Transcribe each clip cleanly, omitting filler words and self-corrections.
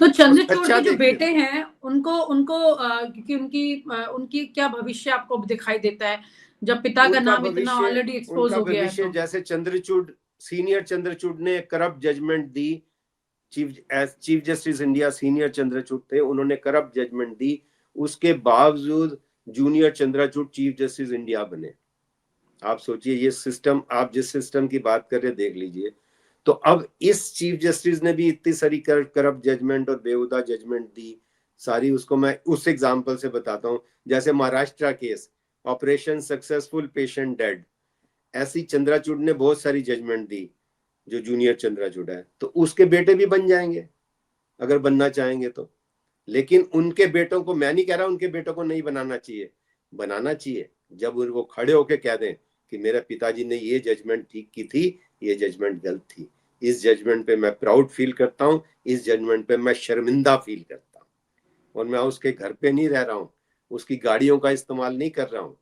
तो और चंद्रचूड़ अच्छा के जो देखते बेटे हैं उनको उनको क्योंकि उनकी क्या भविष्य आपको दिखाई देता है जब पिता का नाम इतना ऑलरेडी एक्सपोज हो गया है? तो जैसे चंद्रचूड़, सीनियर चंद्रचूड़ ने करप्ट जजमेंट दी, chief justice India senior Chandrachud थे, उन्होंने करप्ट जजमेंट दी, उसके बावजूद junior Chandrachud chief justice India बने। आप सोचिए, ये सिस्टम, आप जिस सिस्टम की बात कर रहे देख लीजिए। तो अब इस चीफ जस्टिस ने भी इतनी सारी करप्ट जजमेंट और बेहुदा जजमेंट दी सारी। उसको मैं उस एग्जांपल से बताता हूँ, जैसे Maharashtra case, operation successful patient dead, ऐसी चंद्रचूड़ ने बहुत सारी जजमेंट दी जो जूनियर चंद्रचूड़ है, तो उसके बेटे भी बन जाएंगे अगर बनना चाहेंगे तो। लेकिन उनके बेटों को, मैं नहीं कह रहा उनके बेटों को नहीं बनाना चाहिए, बनाना चाहिए जब वो खड़े होके कह दें कि मेरे पिताजी ने ये जजमेंट ठीक की थी, ये जजमेंट गलत थी, इस जजमेंट पे मैं प्राउड फील करता हूँ, इस जजमेंट पे मैं शर्मिंदा फील करता हूँ। और मैं उसके घर पे नहीं रह रहा हूँ, उसकी गाड़ियों का इस्तेमाल नहीं कर रहा हूँ।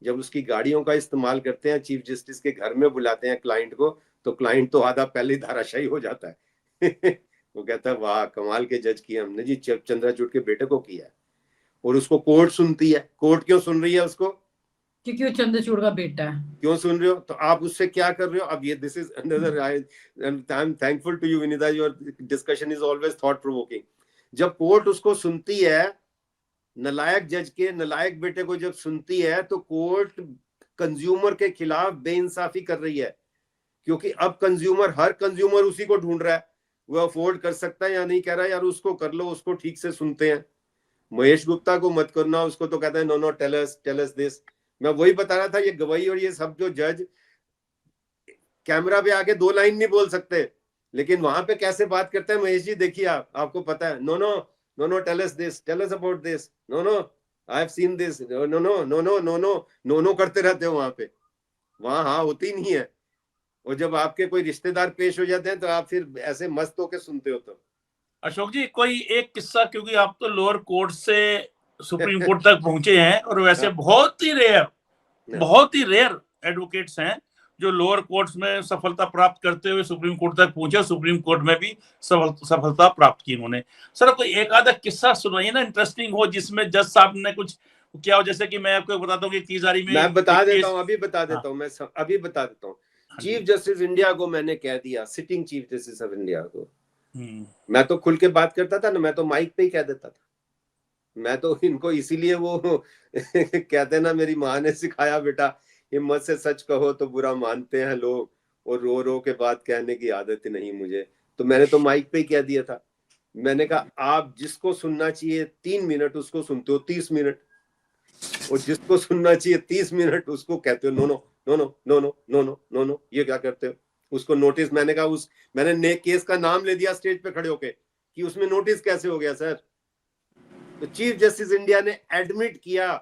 जब उसकी गाड़ियों का इस्तेमाल करते हैं, चीफ जस्टिस के घर में बुलाते हैं क्लाइंट को, तो क्लाइंट तो आधा पहले ही धाराशायी हो जाता है। वो कहता है वाह कमाल के जज किए हमने जी, चंद्रचूड़ के बेटे को किया। और उसको कोर्ट सुनती है। कोर्ट क्यों सुन रही है उसको? क्योंकि वो चंद्रचूड़ का बेटा है। क्यों सुन रहे हो? तो आप उससे क्या कर रहे हो? अब ये this is another, I am thankful to you Vinita, your discussion is always thought provoking. जब कोर्ट उसको सुनती है, नलायक जज के नलायक बेटे को जब सुनती है, तो कोर्ट कंज्यूमर के खिलाफ बेइंसाफी कर रही है। क्योंकि अब कंज्यूमर, हर कंज्यूमर उसी को ढूंढ रहा है, वो अफोर्ड कर सकता है या नहीं, कह रहा है यार उसको कर लो, उसको ठीक से सुनते हैं। महेश गुप्ता को मत करना, उसको तो कहता है no no tell us this. मैं वही बता रहा था, ये गवाही और ये सब जो जज कैमरा पे आके दो लाइन नहीं बोल सकते, लेकिन वहां पे कैसे बात करते हैं महेश जी, देखिए आप, आपको पता है, no no no no tell us this, tell us about this, no no I have seen this, no no no no no no no no no करते रहते हो वहां पे। वहां हाँ होती नहीं है। और जब आपके कोई रिश्तेदार पेश हो जाते हैं तो आप फिर ऐसे मस्त होके सुनते हो। तो अशोक जी, कोई एक किस्सा, क्योंकि आप तो लोअर कोर्ट से सुप्रीम कोर्ट तक पहुंचे हैं, और वैसे बहुत ही रेयर एडवोकेट्स हैं जो लोअर कोर्ट्स में सफलता प्राप्त करते हुए सुप्रीम कोर्ट तक पहुंचे, सुप्रीम कोर्ट में भी सफलता प्राप्त की उन्होंने। सर कोई एक आधा किस्सा सुनाइए ना, इंटरेस्टिंग हो, जिसमें जज साहब ने कुछ क्या हो। जैसे कि मैं आपको बताता हूँ कि तीजारी में मैं बता देता हूँ, अभी बता देता हूँ, मैं अभी बता देता हूँ। चीफ जस्टिस इंडिया को मैंने कह दिया, sitting chief justice of India को, मैं तो खुल के बात करता था ना, मैं तो माइक पे ही कह देता था। मैं तो इनको इसीलिए वो कहते ना, मेरी माँ ने सिखाया बेटा, हिम्मत से सच कहो तो बुरा मानते हैं लोग, और रो रो के बात कहने की आदत नहीं मुझे। तो मैंने तो माइक पे ही कह दिया था। मैंने कहा आप जिसको सुनना चाहिए 3 मिनट उसको सुनते हो 30 मिनट, और जिसको सुनना चाहिए 30 मिनट उसको कहते हो no no no no no no no no no no. ये क्या करते हो? उसको नोटिस, मैंने कहा मैंने केस का नाम ले दिया स्टेज पे खड़े होके कि उसमें नोटिस कैसे हो गया सर। तो चीफ जस्टिस इंडिया ने एडमिट किया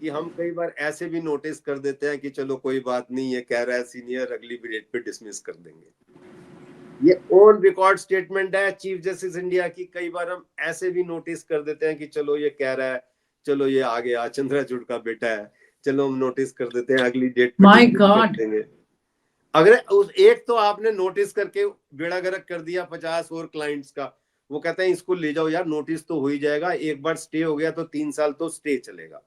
कि हम कई बार ऐसे भी नोटिस कर देते हैं कि चलो कोई बात नहीं, ये कह रहा है सीनियर, अगली डेट पे डिसमिस कर देंगे। ये ऑन रिकॉर्ड स्टेटमेंट है चीफ जस्टिस इंडिया की। कई बार हम ऐसे भी नोटिस कर देते हैं कि चलो ये कह रहा है, चलो ये आ गया, चंद्रचूड़ का बेटा है, चलो हम नोटिस कर देते हैं, अगली डेट पे माय डिसमिस कर गॉड। देंगे। अगर उस एक तो आपने नोटिस करके बेड़ा गर्क कर दिया 50 और क्लाइंट्स का, वो कहते हैं इसको ले जाओ यार, नोटिस तो हो ही जाएगा, एक बार स्टे हो गया तो 3 साल तो स्टे चलेगा।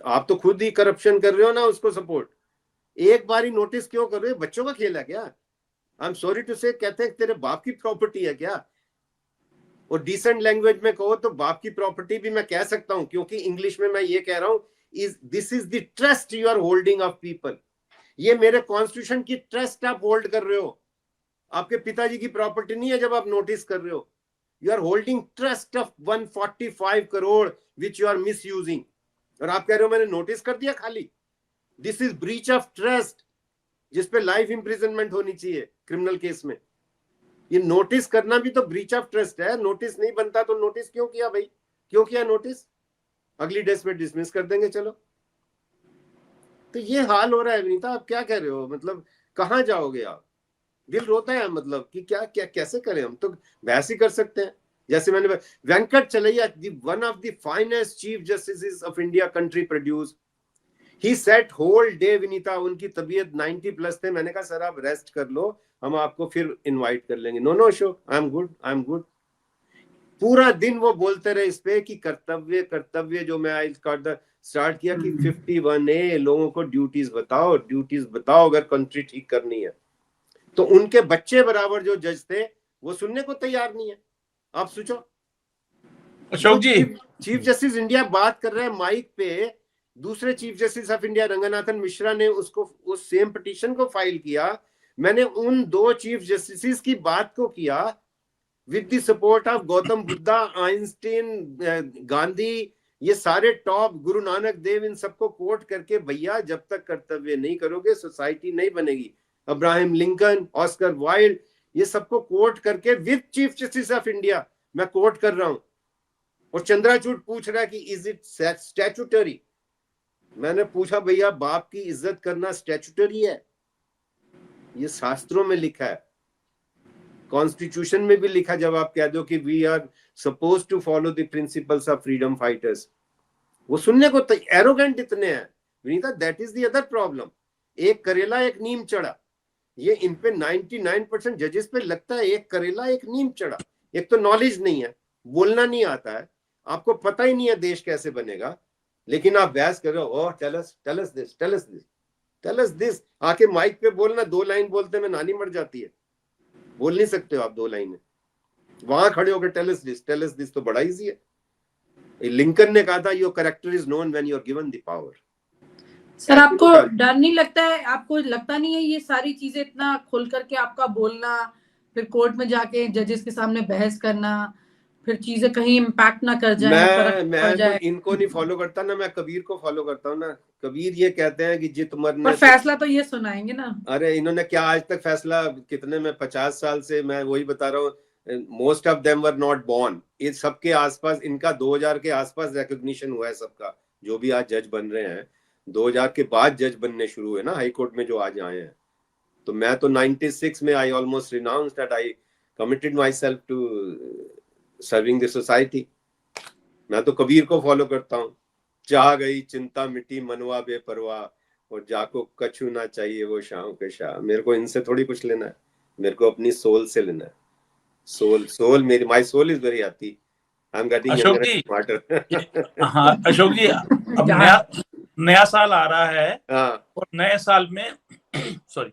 आप तो खुद ही करप्शन कर रहे हो ना उसको सपोर्ट। एक बार ही नोटिस क्यों कर रहे हो? बच्चों का खेल है क्या? आई एम सॉरी टू से, कहते हैं तेरे बाप की प्रॉपर्टी है क्या? और डिसेंट लैंग्वेज में कहो तो बाप की प्रॉपर्टी भी मैं कह सकता हूं, क्योंकि इंग्लिश में मैं ये कह रहा हूं, this is the trust you are holding of people. ये मेरे कॉन्स्टिट्यूशन की ट्रस्ट आप होल्ड कर रहे हो, आपके पिताजी की प्रॉपर्टी नहीं है जब आप नोटिस कर रहे हो। You are holding trust of 145 crore which you are misusing, और आप कह रहे हो मैंने नोटिस कर दिया खाली। This is breach of trust, जिसपे लाइफ इंप्रिजनमेंट होनी चाहिए क्रिमिनल केस में। ये नोटिस करना भी तो ब्रीच ऑफ ट्रस्ट है। नोटिस नहीं बनता तो नोटिस क्यों किया भाई? क्यों किया नोटिस? अगली डेज पे डिसमिस कर देंगे चलो। तो ये हाल हो रहा है विनीता, आप क्या कह रहे हो? मतलब कहाँ जाओगे आप? दिल रोता है, मतलब कि क्या क्या कैसे करें? हम तो बहस ही कर सकते हैं। जैसे मैंने Venkat Chaliah, one of the finest chief justice of India country produce, he sat whole day Vinita. उनकी तबीयत 90+ थे। मैंने कहा सर आप रेस्ट कर लो, हम आपको फिर इनवाइट कर लेंगे। No no Ashok, I am good, I am good. पूरा दिन वो बोलते रहे इस पे कि कर्तव्य कर्तव्य, जो मैं आई स्टार्ट किया कि 51A लोगों को ड्यूटीज बताओ अगर कंट्री ठीक करनी है। तो उनके बच्चे बराबर जो जज थे वो सुनने को तैयार नहीं है। आप सोचो, अशोक जी, चीफ जस्टिस इंडिया बात कर रहे हैं माइक पे, दूसरे chief justice of India Ranganathan Mishra ने उसको उस सेम पिटीशन को फाइल किया। मैंने उन 2 चीफ जस्टिस की बात को किया with the support of Gautam Buddha, Einstein, Gandhi, ये सारे टॉप, गुरु नानक देव, इन सबको कोट करके, भैया जब तक कर्तव्य नहीं करोगे सोसाइटी नहीं बनेगी। अब्राहम लिंकन, ऑस्कर वाइल्ड, ये सबको कोट करके with chief justice of India मैं कोट कर रहा हूं। और चंद्राचूड़ पूछ रहा है कि इज इट स्टैट्यूटरी। मैंने पूछा भैया बाप की इज्जत करना स्टैट्यूटरी है? ये शास्त्रों में लिखा है, कॉन्स्टिट्यूशन में भी लिखा। जब आप कह दो कि we are suppose to follow the principles of freedom fighters, वो सुनने को एरोगेंट इतने हैं Vinita. That is the other problem. एक करेला एक नीम चढ़ा, ये इन पे 99% जजेस पे लगता है एक करेला एक नीम चढ़ा। एक तो नॉलेज नहीं है, बोलना नहीं आता है, आपको पता ही नहीं है देश कैसे बनेगा, लेकिन आप बहस कर रहे हो, ओह टेल अस दिस। आके माइक पे बोलना, 2 लाइन बोलते में नानी मर जाती है, बोल नहीं सकते हो आप 2 लाइनें। वहां खड़े होकर टेल अस दिस तो बड़ा इजी है। लिंकन ने कहा था your character is known when you are given the power. Sir आपको डर नहीं लगता है? आपको लगता नहीं है ये सारी चीजें इतना खोल करके आपका बोलना, फिर कोर्ट में जाके जजेस के सामने बहस करना, फिर चीजें कहीं इम्पैक्ट ना कर जाए, मैं तो इनको नहीं फॉलो करता ना, मैं कबीर को फॉलो करता हूँ ना। कबीर ये कहते हैं कि जित मरने पर फैसला तो ये सुनाएंगे ना। अरे इन्होंने क्या आज तक फैसला, कितने में 50 साल से मैं वही बता रहा हूँ, most of them were not born. ये सबके आसपास, इनका 2000 के आसपास रिकॉग्निशन हुआ है सबका, जो भी आज जज बन रहे हैं 2000 के बाद जज बनने शुरू हुए ना हाई कोर्ट में जो आज आए हैं। तो मैं तो 96 में I almost renounced that I committed myself to serving the society. मैं तो कबीर को फॉलो करता हूँ। चाह गई चिंता मिट्टी मनवा बेपरवाह, और जाको कछु ना चाहिए वो शाम के शाह। मेरे को इनसे थोड़ी कुछ लेना है, मेरे को अपनी सोल से लेना है। सोल मेरी, my soul is very happy, I am getting Ashok ji, हाँ अशोक जी, अब नया साल आ रहा है। हाँ। और नए साल में सॉरी,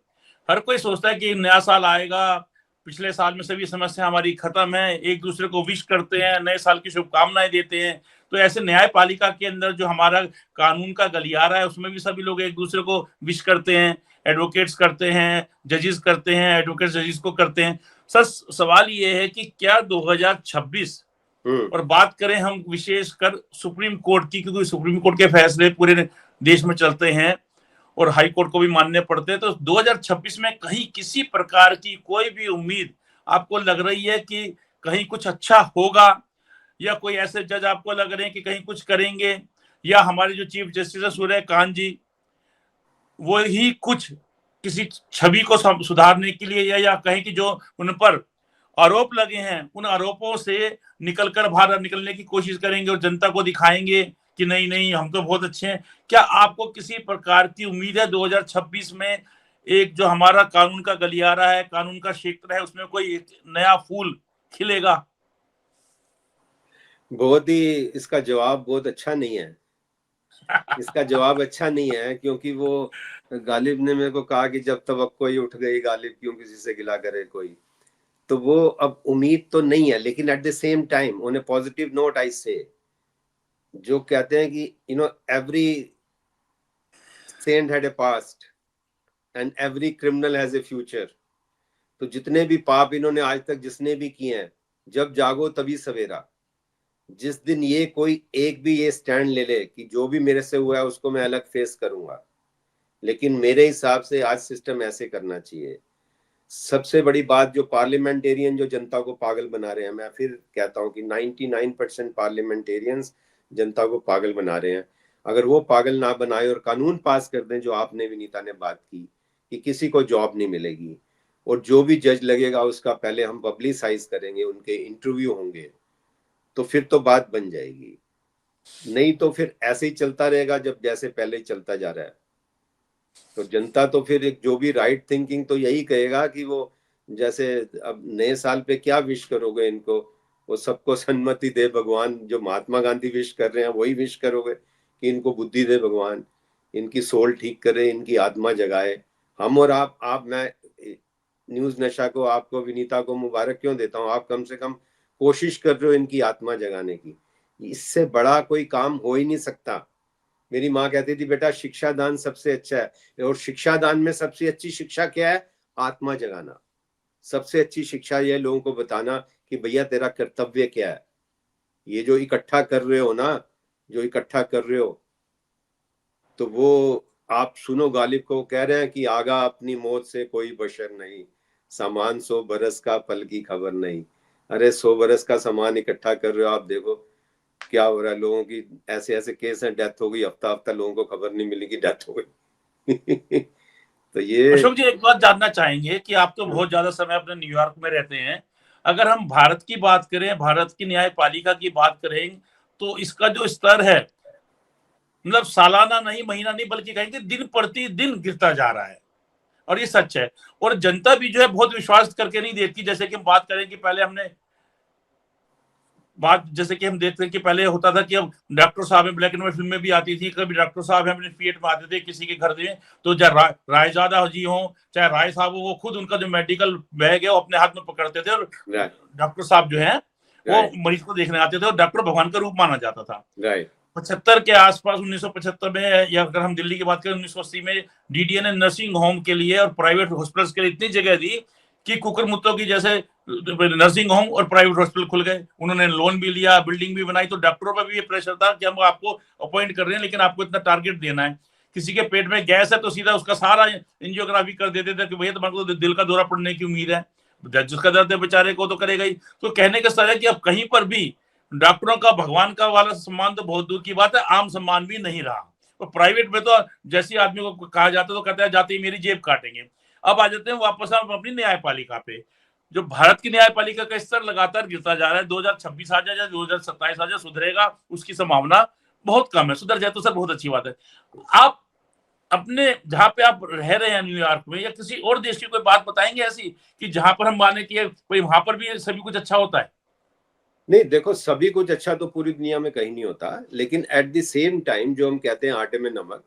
हर कोई सोचता है कि नया साल आएगा, पिछले साल में सभी समस्या हमारी खत्म है, एक दूसरे को विश करते हैं, नए साल की शुभकामनाएं देते हैं। तो ऐसे न्यायपालिका के अंदर जो हमारा कानून का गलियारा है उसमें भी सभी लोग एक दूसरे को विश करते हैं, एडवोकेट्स करते हैं, जजेस करते हैं, एडवोकेट्स जजेस को करते हैं। सर सवाल ये है कि क्या 2026 और बात करें हम विशेषकर सुप्रीम कोर्ट की, क्योंकि सुप्रीम कोर्ट के फैसले पूरे देश में चलते हैं और हाई कोर्ट को भी मानने पड़ते हैं, तो 2026 में कहीं किसी प्रकार की कोई भी उम्मीद आपको लग रही है कि कहीं कुछ अच्छा होगा, या कोई ऐसे जज आपको लग रहे हैं कि कहीं कुछ करेंगे, या हमारे जो चीफ जस्टिस है सूर्यकांत जी वो ही कुछ किसी छवि को सुधारने के लिए, या कहें कि जो उन पर आरोप लगे हैं उन आरोपों से निकलकर बाहर निकलने की कोशिश करेंगे और जनता को दिखाएंगे कि नहीं नहीं हम तो बहुत अच्छे हैं। क्या आपको किसी प्रकार की उम्मीद है 2026 में एक जो हमारा कानून का गलियारा है, कानून का क्षेत्र है, उसमें कोई नया फूल खिलेगा? बहुत ही, इसका जवाब बहुत अच्छा नहीं है। इसका जवाब अच्छा नहीं है क्योंकि वो गालिब ने मेरे को कहा कि जब तवक्को ही उठ गई गालिब क्यों किसी से गिला करे कोई। तो वो अब उम्मीद तो नहीं है, लेकिन at the same time on a positive note I say, जो कहते हैं कि every saint had a past and every criminal has a future. तो जितने भी पाप इन्होंने आज तक जिसने भी किए हैं, जब जागो तभी सवेरा। जिस दिन ये कोई एक भी ये स्टैंड ले ले कि जो भी मेरे से हुआ है उसको मैं अलग फेस करूंगा, लेकिन मेरे हिसाब से आज सिस्टम ऐसे करना चाहिए। सबसे बड़ी बात, जो पार्लियामेंटेरियन जो जनता को पागल बना रहे हैं, मैं फिर कहता हूं कि 99% पार्लियामेंटेरियंस जनता को पागल बना रहे हैं। अगर वो पागल ना बनाए और कानून पास कर दें, जो आपने विनीता ने बात की कि किसी को जॉब नहीं मिलेगी, और जो भी जज लगेगा उसका पहले हम पब्लिसाइज करेंगे, उनके इंटरव्यू होंगे, तो फिर तो बात बन जाएगी। नहीं तो फिर ऐसे ही चलता रहेगा जब जैसे पहले ही चलता जा रहा है। तो जनता तो फिर एक जो भी राइट थिंकिंग तो यही कहेगा कि वो, जैसे अब नए साल पे क्या विश करोगे इनको, वो सबको सन्मति दे भगवान, जो महात्मा गांधी विश कर रहे हैं वही विश करोगे कि इनको बुद्धि दे भगवान, इनकी सोल ठीक करे, इनकी आत्मा जगाए। हम और आप मैं न्यूज नशा को, आपको, विनीता को मुबारक क्यों देता हूँ, आप कम से कम कोशिश कर रहे हो इनकी आत्मा जगाने की। इससे बड़ा कोई काम हो ही नहीं सकता। मेरी माँ कहती थी बेटा शिक्षा दान सबसे अच्छा है, और शिक्षा दान में सबसे अच्छी शिक्षा क्या है? आत्मा जगाना। सबसे अच्छी शिक्षा ये लोगों को बताना कि भैया तेरा कर्तव्य क्या है। ये जो इकट्ठा कर रहे हो ना, जो इकट्ठा कर रहे हो, तो वो आप सुनो, गालिब को कह रहे हैं कि आगा अपनी मौत से कोई बशर नहीं, सामान 100 बरस का फल की खबर नहीं। अरे 100 बरस का सामान इकट्ठा कर रहे हो, आप देखो क्या हो रहा है। लोगों की ऐसे ऐसे केस हैं, डेथ हो गई, हफ्ता हफ्ता लोगों को खबर नहीं मिली कि डेथ हो गई। तो ये अशोक जी, एक बात जानना चाहेंगे कि आप तो बहुत ज्यादा समय अपने न्यूयॉर्क में रहते हैं। अगर हम भारत की बात करें, भारत की न्यायपालिका की बात करें, तो इसका जो स्तर है, मतलब सालाना नहीं, महीना नहीं, बल्कि कहेंगे दिन प्रतिदिन गिरता जा रहा है, और ये सच है। और जनता भी जो है बहुत विश्वास करके नहीं देखती। जैसे कि हम बात करें कि पहले हमने बात, जैसे कि हम देखते हैं कि पहले होता था कि अब डॉक्टर साहब में ब्लैक एंड व्हाइट फिल्में भी आती थी, कभी डॉक्टर साहब अपने फिएट में आते थे किसी के घर में, तो चाहे रायजादा जी हो चाहे राय साहब हो, वो खुद उनका जो मेडिकल बैग है वो अपने हाथ में पकड़ते थे, और डॉक्टर साहब जो है वो मरीज को देखने आते थे, और डॉक्टर भगवान का रूप माना जाता था। 75 के आसपास, 1975 में, या अगर हम दिल्ली की बात करें 1980 में, डीडीए ने नर्सिंग होम के लिए और प्राइवेट हॉस्पिटल्स के लिए इतनी जगह दी कि कुकरमुत्तों की जैसे नर्सिंग होम और प्राइवेट हॉस्पिटल खुल गए। उन्होंने लोन भी लिया, बिल्डिंग भी बनाई। तो डॉक्टरों पर भी ये प्रेशर था कि हम आपको अपॉइंट कर रहे हैं, लेकिन आपको इतना टारगेट देना है। किसी के पेट में गैस है तो सीधा उसका सारा एंजियोग्राफी कर देते थे कि भैया तुम्हारे को दिल का दौरा पड़ने की उम्मीद है, जिसका दर्द है बेचारे को तो करेगा ही। तो कहने का सर है कि अब कहीं पर भी डॉक्टरों का भगवान का वाला सम्मान तो बहुत दूर की बात है, आम सम्मान भी नहीं रहा। और प्राइवेट में तो जैसे आदमी को कहा जाता है तो कहता है जाते ही मेरी जेब काटेंगे। अब आ जाते हैं वापस हम अपनी न्यायपालिका पे। जो भारत की न्यायपालिका का स्तर लगातार गिरता जा रहा है। 2026 आ जाए या 2027 आ जाए, सुधरेगा उसकी संभावना बहुत कम है। सुधर जाए तो सर बहुत अच्छी बात है। आप अपने जहां पे आप रह रहे हैं न्यूयॉर्क में, या किसी और देश की कोई बात बताएंगे ऐसी कि जहां पर हम माने कि कोई वहां पर भी सभी कुछ अच्छा होता है? नहीं, देखो सभी कुछ अच्छा तो पूरी दुनिया में कहीं नहीं होता, लेकिन एट द सेम टाइम जो हम कहते हैं आटे में नमक,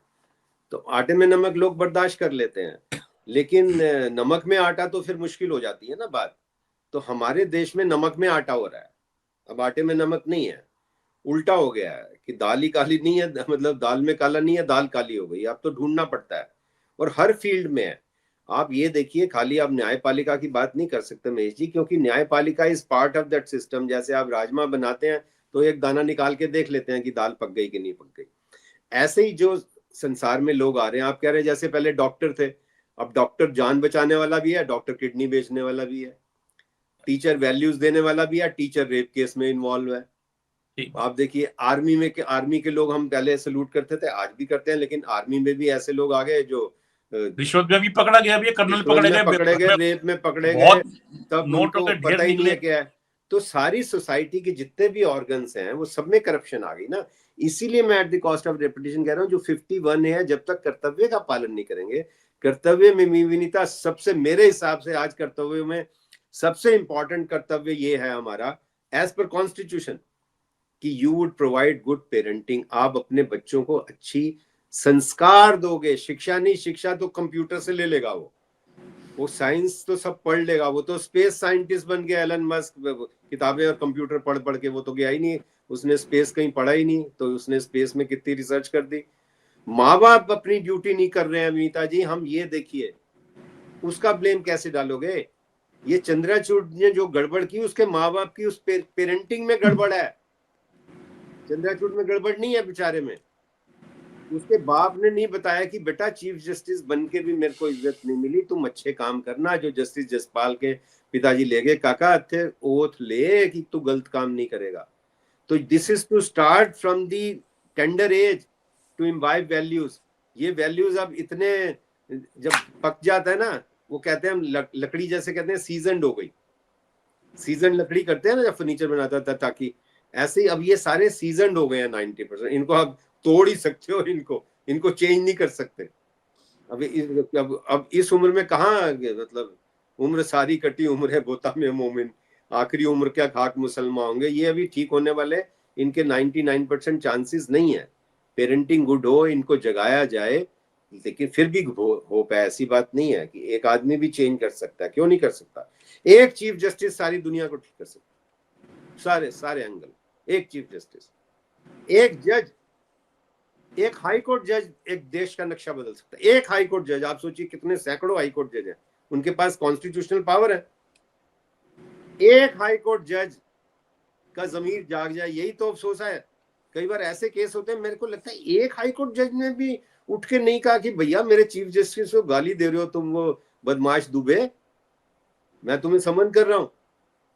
तो आटे में नमक लोग बर्दाश्त कर लेते हैं, लेकिन नमक में आटा तो फिर मुश्किल हो जाती है ना बात। तो हमारे देश में नमक में आटा हो रहा है, अब आटे में नमक नहीं है। उल्टा हो गया है कि दाल ही काली नहीं है, मतलब दाल में काला नहीं है, दाल काली हो गई। अब तो ढूंढना पड़ता है, और हर फील्ड में है। आप ये देखिए, खाली आप न्यायपालिका की बात नहीं कर सकते महेश जी, क्योंकि न्यायपालिका is part of that system. जैसे आप राजमा बनाते हैं तो एक दाना निकाल के देख लेते हैं कि दाल पक गई कि नहीं पक गई। ऐसे ही जो संसार में लोग आ रहे हैं, आप कह रहे हैं जैसे पहले डॉक्टर थे, अब डॉक्टर जान बचाने वाला भी है, डॉक्टर किडनी बेचने वाला भी है, टीचर वैल्यूज देने वाला भी है, टीचर रेप केस में इन्वॉल्व है। आप देखिए आर्मी के लोग हम पहले सल्यूट करते थे, आज भी करते हैं, लेकिन आर्मी में भी ऐसे लोग आ गए जो रिश्वत में भी पकड़ा गया, भी कर्नल पकड़े गए, रेप में पकड़े गए, तब नोटों उनको के ढेर पता ही नहीं निकले। है क्या है। तो सारी सोसाइटी के जितने भी ऑर्गन्स हैं वो सब में करप्शन आ गई ना। इसीलिए मैं at the cost of reputation कह रहा हूँ, जो 51 है, जब तक कर्तव्य का पालन नहीं करेंगे, कर्तव्य में विनीता सबसे, मेरे हिसाब से आज कर्तव्य में सबसे इंपॉर्टेंट कर्तव्य ये है हमारा, एज पर कॉन्स्टिट्यूशन, कि you would provide good parenting. आप अपने बच्चों को अच्छी संस्कार दोगे, शिक्षा नहीं। शिक्षा तो कंप्यूटर से ले लेगा वो साइंस तो सब पढ़ लेगा, वो तो स्पेस साइंटिस्ट बन गया एलन मस्क, किताबें और कंप्यूटर पढ़ पढ़ के। वो तो गया ही नहीं, उसने स्पेस कहीं पढ़ा ही नहीं, तो उसने स्पेस में कितनी रिसर्च कर दी। माँ बाप अपनी ड्यूटी नहीं कर रहे हैं अमिता जी, हम ये देखिए, उसका ब्लेम कैसे डालोगे? ये चंद्रचूड़ ने जो गड़बड़ की, उसके माँ बाप की उस पेरेंटिंग में गड़बड़ है, चंद्रचूड़ में गड़बड़ नहीं है बेचारे में। उसके बाप ने नहीं बताया कि बेटा चीफ जस्टिस बन के भी मेरे को इज्जत नहीं मिली, तुम अच्छे काम करना। जो जस्टिस जसपाल के पिताजी ले गए, काका थे ओथ ले कि तू गलत काम नहीं करेगा। तो this is to start from the tender age to imbibe values. ये वैल्यूज अब इतने जब पक जाता है ना, वो कहते हैं हम लकड़ी जैसे कहते हैं सीजनड हो गई। सीजन लकड़ी करते हैं ना जब फर्नीचर बनाता था, ताकि ऐसे ही अब ये सारे सीजनड हो गए हैं 90%। इनको अब तोड़ ही सकते हो, इनको चेंज नहीं कर सकते। अब इस उम्र में कहाँ, मतलब उम्र सारी कटी उम्र है बोता में मोमिन। आखिरी उम्र क्या खाक मुसलमान होंगे, ये अभी ठीक होने वाले, इनके 99% चांसेस नहीं है। पेरेंटिंग गुड हो, इनको जगाया जाए, लेकिन फिर भी होप है, ऐसी बात नहीं है कि एक आदमी भी चेंज कर सकता है, क्यों नहीं कर सकता। एक चीफ जस्टिस सारी दुनिया को ठीक कर सकता, सारे एंगल, एक चीफ जस्टिस, एक जज, एक हाई कोर्ट जज एक देश का नक्शा बदल सकता है। एक हाई कोर्ट जज, आप सोचिए कितने सैकड़ों हाई कोर्ट जज हैं, उनके पास कॉन्स्टिट्यूशनल पावर है। एक हाई कोर्ट जज का जमीर जाग जाए, यही तो अफसोस है। कई बार ऐसे केस होते हैं, मेरे को लगता है एक हाई कोर्ट जज ने भी उठ के नहीं कहा कि भैया मेरे चीफ जस्टिस को गाली दे रहे हो तुम, वो बदमाश दुबे, मैं तुम्हें समन कर रहा हूं।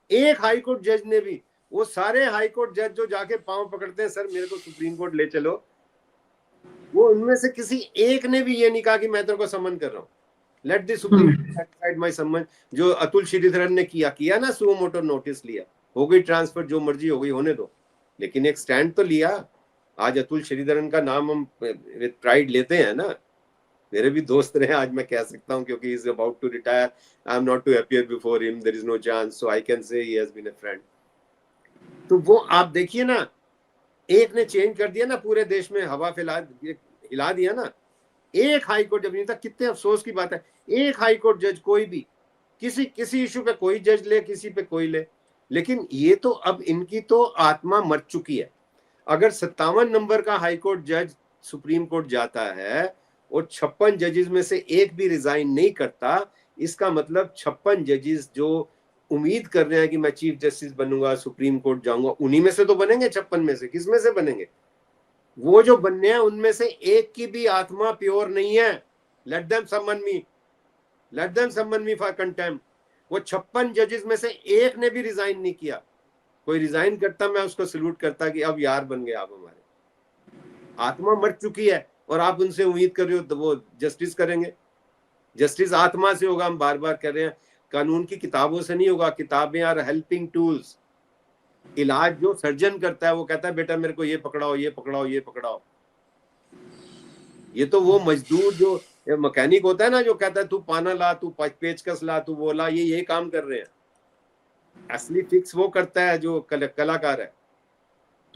एक हाई कोर्ट जज ने भी, वो सारे हाई कोर्ट जज जो जाके पांव पकड़ते हैं, सर मेरे को सुप्रीम कोर्ट ले चलो, वो उनमें से किसी एक ने भी ये नहीं कहा कि मैं तेरे को समन कर रहा हूँ, let the supreme satisfied my summon. जो अतुल श्रीधरन ने किया ना, सुओ मोटो नोटिस लिया, हो गई ट्रांसफर, जो मर्जी हो गई होने दो, लेकिन एक स्टैंड तो लिया। आज अतुल श्रीधरन का नाम हम विद प्राइड लेते हैं ना, मेरे भी दोस्त रहे, आज मैं कह सकता हूँ, क्योंकि is about to retire, I am not to appear before him, there is no chance, so I can say he has been a friend. तो वो आप देखिए ना, एक ने चेंज कर दिया ना, पूरे देश में हवा हिला दिया ना। एक हाई कोर्ट जब नहीं था, कितने अफसोस की बात है, एक हाई कोर्ट जज, कोई भी किसी इशू पे कोई जज ले, किसी पे कोई ले, लेकिन ये तो अब इनकी तो आत्मा मर चुकी है। अगर 57 नंबर का हाई कोर्ट जज सुप्रीम कोर्ट जाता है और 56 जजेस में से एक भी रिजाइन नहीं करता, इसका मतलब 56 जजेस जो उम्मीद कर रहे हैं कि मैं चीफ जस्टिस बनूंगा, सुप्रीम कोर्ट जाऊंगा, उन्हीं में से तो बनेंगे 56 में से, किस में से बनेंगे? वो जो बनने हैं उनमें से एक की भी आत्मा प्योर नहीं है। Let them summon me for contempt. वो 56 जजेस में से एक ने भी रिजाइन नहीं किया। कोई रिजाइन करता, मैं उसको सल्यूट करता कि अब यार बन गए आप हमारे। आत्मा मर चुकी है और आप उनसे उम्मीद कर रहे हो तो वो जस्टिस करेंगे। जस्टिस आत्मा से होगा, हम बार बार कह रहे हैं, कानून की किताबों से नहीं होगा। किताबें आर हेल्पिंग टूल्स। इलाज जो सर्जन करता है, वो कहता है बेटा मेरे को ये पकड़ाओ, ये पकड़ाओ, ये पकड़ाओ। ये तो वो मजदूर जो मैकेनिक होता है ना, जो कहता है तू पाना ला, तू पेचकस ला, तू वो ला, ये काम कर रहे हैं। असली फिक्स वो करता है जो कलाकार है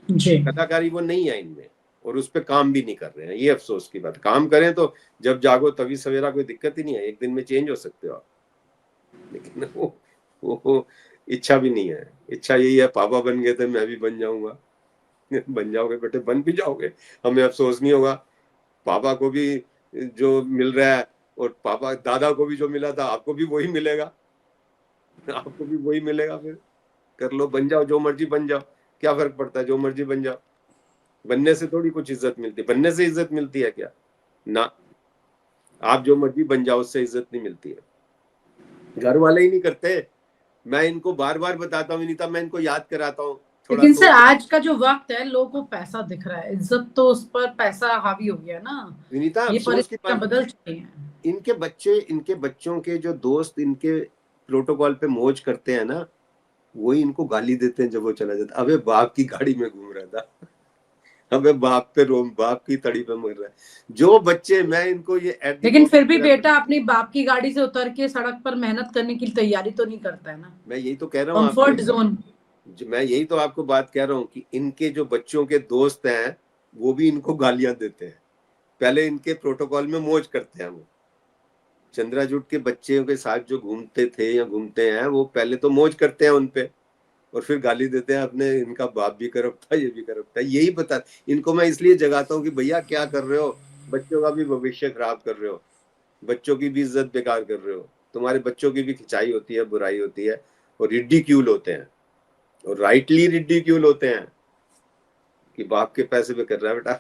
जी। कलाकारी वो नहीं है इनमें, और उस पर काम भी नहीं कर रहे हैं। ये अफसोस की बात। काम करें तो जब जागो तभी सवेरा, कोई दिक्कत ही नहीं है, एक दिन में चेंज हो सकते हो आप, लेकिन वो इच्छा भी नहीं है। इच्छा यही है, पापा बन गए थे मैं भी बन जाऊंगा। बन जाओगे बेटे, बन भी जाओगे, हमें अफसोस नहीं होगा। पापा को भी जो मिल रहा है और पापा दादा को भी जो मिला था, आपको भी वही मिलेगा, आपको भी वही मिलेगा। फिर कर लो, बन जाओ, जो मर्जी बन जाओ, क्या फर्क पड़ता है, जो मर्जी बन जाओ। बनने से थोड़ी कुछ इज्जत मिलती है, बनने से इज्जत मिलती है क्या? ना, आप जो मर्जी बन जाओ, उससे इज्जत नहीं मिलती है। घर वाले ही नहीं करते। मैं इनको बार बार बताता हूँ विनीता, मैं इनको याद कराता हूँ। लेकिन सर आज का जो वक्त है, लोगों को पैसा दिख रहा है, इज्जत तो उस पर पैसा हावी हो गया ना विनीता। ये परिस्थितियां बदल चुकी हैं। इनके बच्चों के जो दोस्त इनके प्रोटोकॉल पे मौज करते हैं ना, वही इनको गाली देते हैं जब वो चला जाता। अबे बाप की गाड़ी में घूम रहा था, अबे बाप की तड़ी पे मर रहा है। जो बच्चे, मैं इनको ये लेकिन फिर भी बेटा अपनी बाप की गाड़ी से उतर के सड़क पर मेहनत करने की तैयारी तो नहीं करता है ना। मैं यही तो कह रहा हूँ, कंफर्ट जोन। मैं यही तो आपको बात कह रहा हूँ कि इनके जो बच्चों के दोस्त हैं वो भी इनको गालियां देते हैं। पहले इनके प्रोटोकॉल में मौज करते हैं। वो चंद्राजूट के बच्चों के साथ जो घूमते थे या घूमते हैं, वो पहले तो मौज करते हैं उनपे, और फिर गाली देते हैं अपने, इनका बाप भी करप्ट था, ये भी करप्ट था। यही बता, इनको मैं इसलिए जगाता हूँ कि भैया क्या कर रहे हो, बच्चों का भी भविष्य खराब कर रहे हो, बच्चों की भी इज्जत बेकार कर रहे हो। तुम्हारे बच्चों की भी खिंचाई होती है, बुराई होती है, और रिडिक्यूल होते हैं, और राइटली रिडिक्यूल होते हैं कि बाप के पैसे पे कर रहा है बेटा।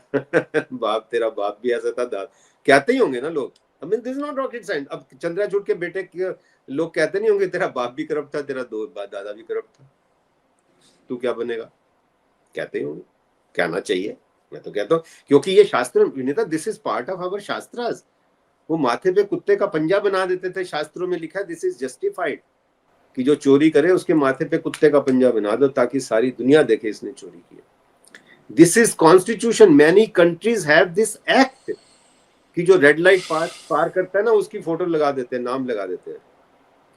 बाप, तेरा बाप भी ऐसा था, कहते ही होंगे ना लोग। I mean, this is not rocket science। अब चंद्राचूड़ के बेटे के लोग कहते नहीं होंगे तेरा बाप भी करप्ट था, तेरा दादा भी करप्ट था, तू क्या बनेगा? कहते ही होंगे, कहना चाहिए। मैं तो कहता हूँ, क्योंकि ये शास्त्र Vinita, this is part of our शास्त्रास। वो माथे पे कुत्ते का पंजा बना देते थे, शास्त्रों में लिखा है दिस इज जस्टिफाइड, कि जो चोरी करे उसके माथे पे कुत्ते का पंजा बना दो, ताकि सारी दुनिया देखे इसने चोरी की। This is constitution. Many countries have this act, कि जो रेड लाइट पार करता है ना, उसकी फोटो लगा देते हैं, नाम लगा देते हैं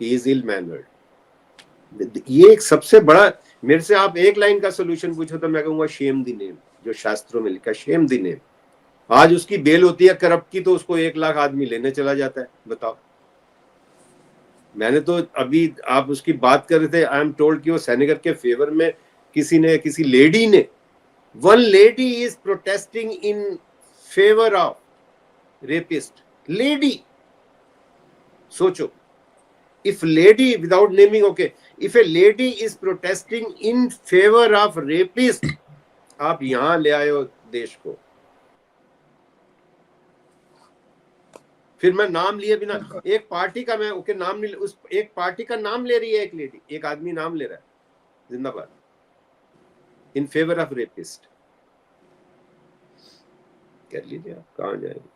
कि इज इल मैनर्ड। ये एक सबसे बड़ा, मेरे से आप एक लाइन का सोल्यूशन पूछो तो मैं कहूंगा शेम द नेम, जो शास्त्रों में लिखा शेम द नेम। आज उसकी बेल होती है करप्ट की तो उसको 1 लाख आदमी लेने चला जाता है, बताओ। मैंने तो अभी आप उसकी बात कर रहे थे, आई एम टोल्ड कि वो सेनेगर के फेवर में किसी लेडी ने, one lady is protesting in favour of rapist, lady. सोचो, if lady, without naming, okay, if a lady is protesting in favor of rapist, आप यहां ले आए हो देश को। फिर मैं नाम लिए बिना, एक पार्टी का मैं ओके नाम नहीं, उस एक पार्टी का नाम ले रही है एक लेडी, एक आदमी नाम ले रहा है, जिंदाबाद, इन फेवर ऑफ रेपिस्ट। कर लीजिए आप, कहाँ जाएंगे।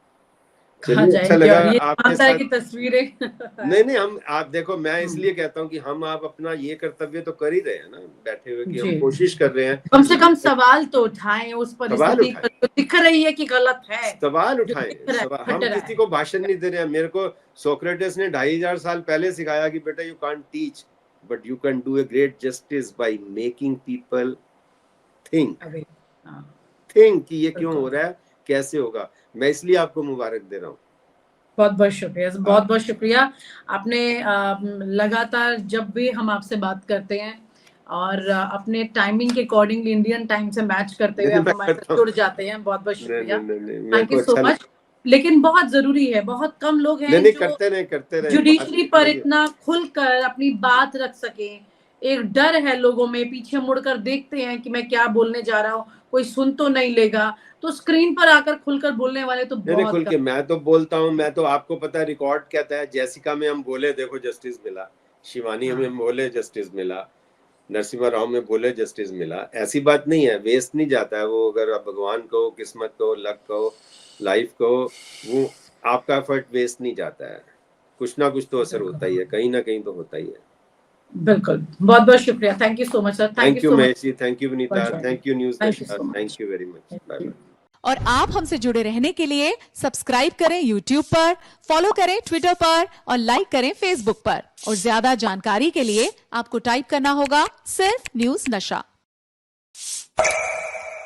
चलिए, अच्छा लगा आपके साथ की तस्वीरें। नहीं हम, आप देखो, मैं इसलिए कहता हूँ कि हम आप अपना ये कर्तव्य तो कर ही रहे हैं ना बैठे हुए, कि हम कोशिश कर रहे हैं कम से कम सवाल तो उठाएं, उस परिस्थिति पर दिख रही है कि गलत है, सवाल उठाएं। हम किसी को भाषण नहीं दे रहे हैं। मेरे को सोक्रेटिस ने 2500 साल पहले सिखाया कि बेटा you can't teach but you can do a great justice by making people think कि ये क्यों हो रहा है, कैसे होगा। मैं इसलिए आपको मुबारक दे रहा हूँ। बहुत बहुत शुक्रिया, बहुत बहुत शुक्रिया। आपने लगातार जब भी हम आपसे बात करते हैं और अपने टाइमिंग के अकॉर्डिंग इंडियन टाइम से मैच करते हुए हमारे साथ जुड़ जाते हैं, बहुत बहुत शुक्रिया, थैंक यू सो मच। लेकिन बहुत जरूरी है, बहुत कम लोग हैं जो करते रहे जुडिशरी पर इतना खुलकर अपनी बात रख सके। एक डर है लोगों में, पीछे मुड़कर देखते हैं कि मैं क्या बोलने जा रहा हूँ, कोई सुन तो नहीं लेगा, तो स्क्रीन पर आकर खुलकर बोलने वाले तो बहुत खुल के मैं तो बोलता हूँ। मैं तो, आपको पता है रिकॉर्ड कहता है, जैसिका में हम बोले देखो जस्टिस मिला, शिवानी में बोले जस्टिस मिला, नरसिम्हा राव में बोले जस्टिस मिला। ऐसी बात नहीं है, वेस्ट नहीं जाता है वो। अगर आप भगवान को, किस्मत को, लक को, लाइफ को, वो आपका एफर्ट वेस्ट नहीं जाता है। कुछ ना कुछ तो असर होता ही है, कहीं ना कहीं तो होता ही है। बिल्कुल, बहुत बहुत शुक्रिया, thank you so much sir. Thank you Maheshi, thank you Vinita, thank you news Nasha, thank you very much, bye bye. और आप हमसे जुड़े रहने के लिए सब्सक्राइब करें YouTube पर, फॉलो करें Twitter पर और लाइक करें Facebook पर। और ज्यादा जानकारी के लिए आपको टाइप करना होगा सिर्फ न्यूज़ नशा।